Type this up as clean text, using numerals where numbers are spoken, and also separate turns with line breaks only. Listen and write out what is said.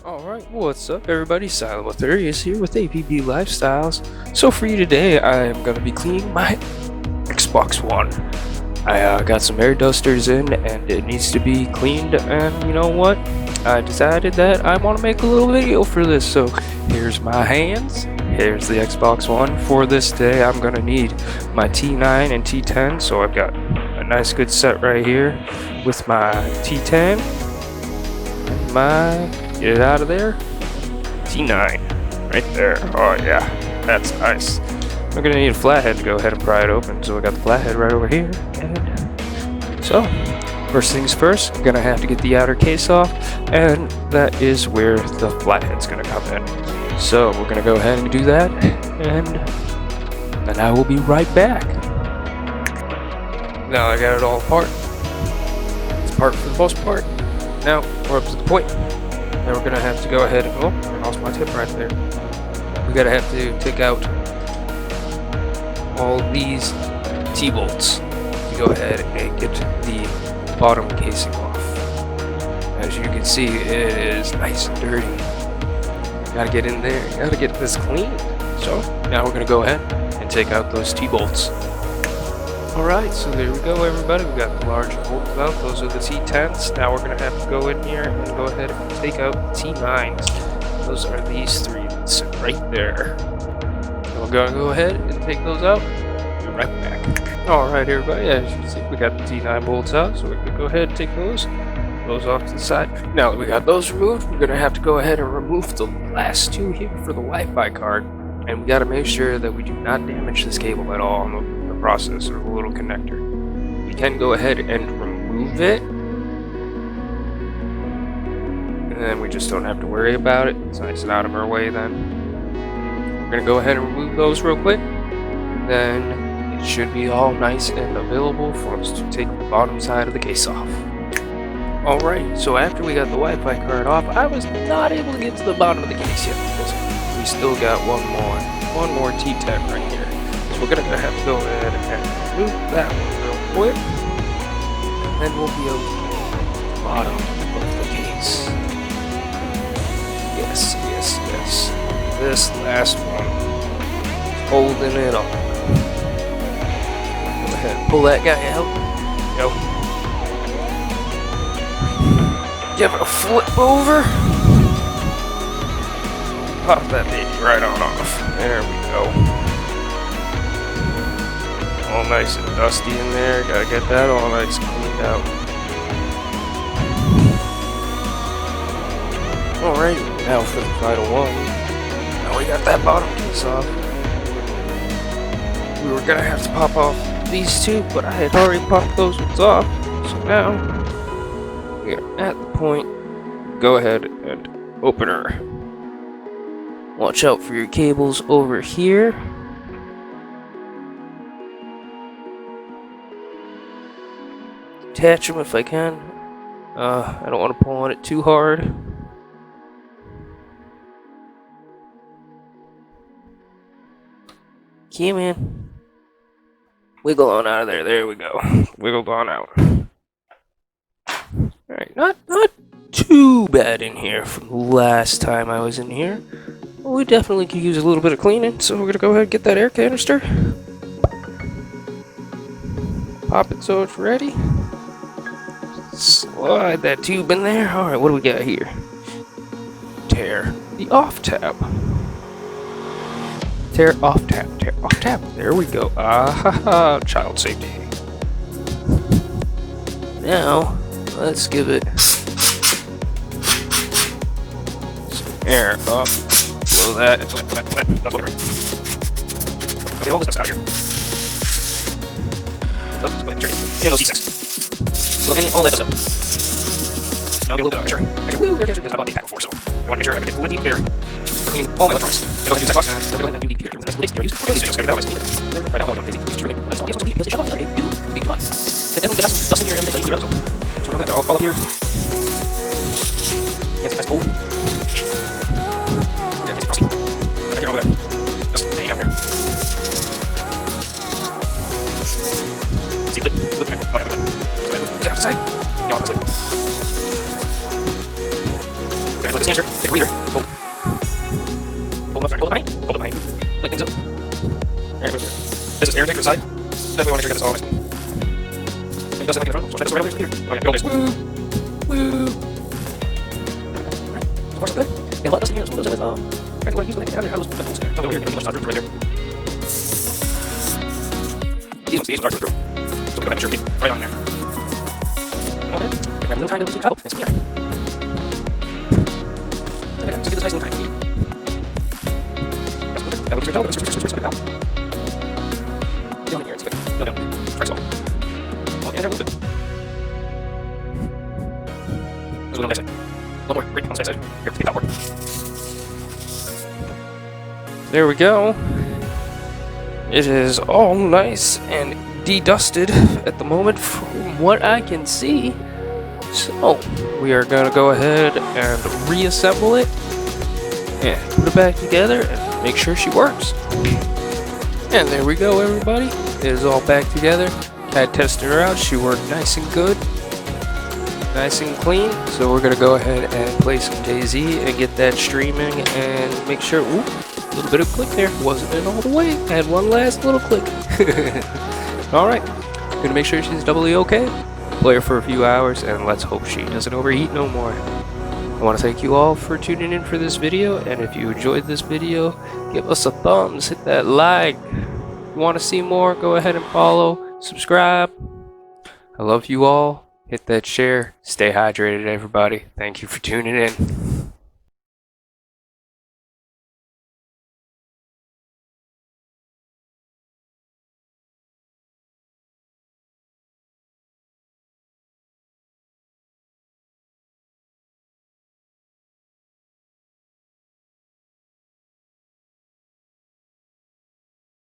Alright, what's up everybody? Sylum Lathurious here with APB Lifestyles. So for you today, I am going to be cleaning my Xbox One. I got some air dusters in and it needs to be cleaned, and you know what? I decided that I want to make a little video for this, so here's my hands. Here's the Xbox One. For this day, I'm going to need my T9 and T10, so I've got a nice good set right here with my T10 and my... Get it out of there. T9. Right there. Oh yeah. That's nice. I'm gonna need a flathead to go ahead and pry it open. So I got the flathead right over here. And so, first things first, I'm gonna have to get the outer case off. And that is where the flathead's gonna come in. So we're gonna go ahead and do that. And then I will be right back. Now I got it all apart. It's apart for the most part. Now we're up to the point. Now we're gonna have to go ahead and I lost my tip right there. We gotta have to take out all these T-bolts to go ahead and get the bottom casing off. As you can see, it is nice and dirty. Gotta get in there, gotta get this clean. So now we're gonna go ahead and take out those T-bolts. Alright, so there we go everybody, we got the large bolts out, those are the T10s. Now we're going to have to go in here and go ahead and take out the T9s. Those are these three that sit right there. So we're going to go ahead and take those out, be right back. Alright everybody, as you can see, we got the T9 bolts out, so we're going to go ahead and take those off to the side. Now that we got those removed, we're going to have to go ahead and remove the last two here for the Wi-Fi card. And we got to make sure that we do not damage this cable at all on the process, or the little connector. We can go ahead and remove it, and then we just don't have to worry about it. It's nice and out of our way then. We're gonna go ahead and remove those real quick, and then it should be all nice and available for us to take the bottom side of the case off. Alright, so after we got the Wi-Fi card off, I was not able to get to the bottom of the case yet because we still got one more T10 right here. So we're gonna have to go ahead and remove that one real quick, and then we'll be able to get the bottom of the case. Yes. This last one is holding it on. Go ahead and pull that guy out. Go. Give it a flip over. Pop that baby right on off. There we go. All nice and dusty in there. Gotta get that all nice and cleaned out. Alright, now for the final one. Now we got that bottom piece off. We were gonna have to pop off these two, but I had already popped those ones off. So now we are at the point. Go ahead and open her. Watch out for your cables over here. Attach them if I can. I don't want to pull on it too hard. Come in. Wiggle on out of there. There we go. Wiggled on out. Alright, not too bad in here from the last time I was in here. Well, we definitely could use a little bit of cleaning, so we're gonna go ahead and get that air canister. Pop it so it's ready. Slide that tube in there. Alright, what do we got here? Tear the off tab. Tear off tab. Tear off tab. There we go. Ah, child safety. Now, let's give it some air up. Blow that. Okay, all this stuff's out here. Okay, all that stuff. Now get a little bit of pressure. I bought these pack before, so I want to make sure I get the deep there. Clean all my electronics. Go ahead and use that box. Go ahead and do deep here. That's what these are used for. That was right now. I'm going to take these. That's all. Yes, because it's shut off. Okay, big one. And then we got some dust in here and everything. So we're going to all up here. Yes, that's cool. Yeah, it's frosty. I can all that. Just hang out here. See, look at that. Outside. Yeah, outside. Okay, flip this hamster. Take a breather. Hold. Hold up, sorry. Hold it behind. Hold it behind. Light things up. Alright, this is air take to the side. Definitely want to make sure you get this all nice. And you dust it like in the front. So check this right over here. Oh yeah, go this. Woo! So far so good. Yeah, a lot of dust in here. Some of those are I want to use them. How those levels there. Over here, you can start right there. These ones are through. So we go ahead and sure keep right on there. Okay. Grab a little tiny little cup and squeeze it. Okay, so get this nice little tiny. That looks good. Squeeze it out. Down here, it's good. No, no. Try so. Oh, yeah, that looks good. There's a little nice side. One more. Right on the side. Here, let's get that work. There we go. It is all nice and de-dusted at the moment from what I can see. So we are going to go ahead and reassemble it and put it back together and make sure she works. And there we go, everybody. It is all back together. I tested her out. She worked nice and good. Nice and clean. So we're going to go ahead and play some DayZ and get that streaming and make sure... Ooh, a little bit of click there. Wasn't in all the way. Had one last little click. Alright. Gonna make sure she's doubly okay. Play her for a few hours and let's hope she doesn't overheat no more. I want to thank you all for tuning in for this video, and if you enjoyed this video, give us a thumbs, hit that like. If you want to see more, go ahead and follow, subscribe. I love you all. Hit that share. Stay hydrated, everybody. Thank you for tuning in.